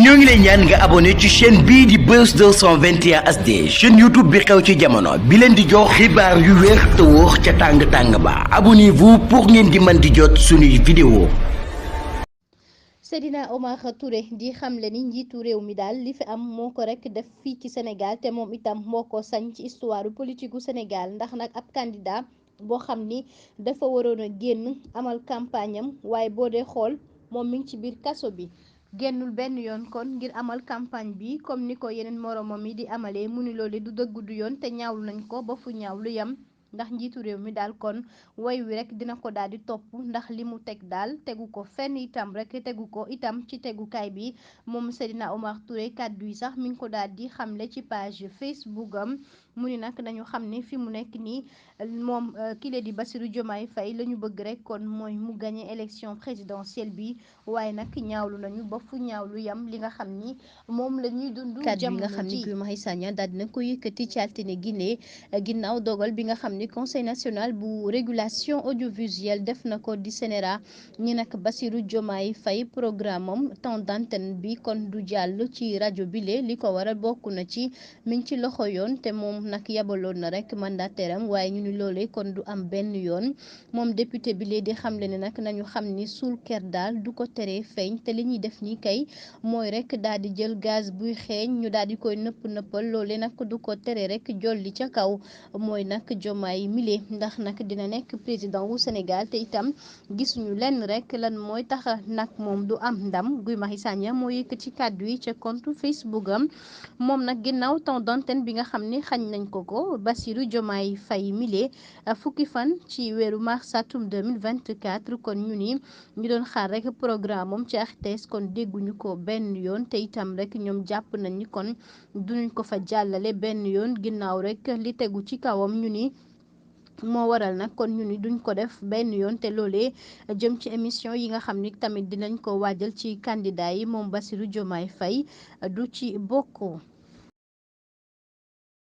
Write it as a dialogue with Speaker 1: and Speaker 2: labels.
Speaker 1: ñoo ngi lay ñaan nga abonné ci chaîne bii di Buzz 221 HD chaîne YouTube bi xew ci jamono bi leen di jox xibaar yu wér te wóor ca tàng-tàng ba abonnez-vous pour ngeen di mën di jot suñuy vidéo.
Speaker 2: Seydina Omar Touré di xamle ni njiitu réew mi daal li fi am moo ko rek def fii ci Sénégal te moom itam moo ko sañ ci histoire politique gu Sénégal ndax nag ab candidat boo xam ni dafa waroon a génn amal campagne am waaye boo dee xool moom mi ngi ci biir kaso bi. génnul benn yoon kon ngir amal campagne bi comme ni ko yeneen moromam yi di amalee mu ni loolu du dëgg du yoon te ñaawlu nañ ko ba fu ñaaw lu yem ndax njiitu réew mi daal kon woy wi rek dina ko daal di topp ndax li mu teg daal tegu ko fenn itam rek tegu ko itam ci tegukaay bi moom Seydina Omar Touré kàddu yi sax mi ngi ko daal di xamle ci page Facebook am mu ni nag nañu xam ne fi mu nekk nii moom kile di Bassirou Diomaye Faye la ñu bëgg rek kon mooy mu gagné élection présidentielle bi waaye nag ñaawlu nañu ba fu ñaawlu yam li nga xam ni moom la ñuy dund jamono ji nga xam ni Guy Marius Sagna daal dina ko yëkkati ci altine Guinée ginnaaw dogal bi nga xam ni conseil national bu régulation audiovisuelle def na ko di CNRA ñi nag Bassirou Diomaye Faye programme am temps d'antenne bi kon du jàll ci rajo bile li ko waral bokk na ci mi ngi ci loxo yoon te moom nag yabaloon na rek mandataire am waaye ñu ni loolee kon du am benn yoon moom député bile di xamle ne nag nañu xam ni suul ker daal du ko teree feeñ te li ñuy def nii kay mooy rek daal di jël gaz buy xeeñ ñu daal di koy nëppal loole nag du ko tere rek jolli ca kaw mooy nag Diomaye mile ndax nag dina nekk président wu Sénégal te itam gisuñu lenn rek lan mooy tax nag moom du am ndam Guy Marius Sagna moo yëkk ci kàddu yi ca compte Facebook am moom nag ginnaaw temps d'antenne bi nga xam ni xañ nañ ko Bassirou Diomaye Faye mile fukki fan ci weeru mars atum 2024 kon ñu doon xaar rek programme moom ci RTS kon dégguñu ko benn yoon te itam rek ñoom jàpp nañ ni kon duñ ko fa jàllale benn yoon ginnaaw rek li tegu ci kawam ñu ni moo waral nag kon ñu ni duñ ko def benn yoon te loolee jëm ci émission yi nga xam ni tamit dinañ ko waajal ci candidat yi moom Bassirou Diomaye Faye du ci bokk.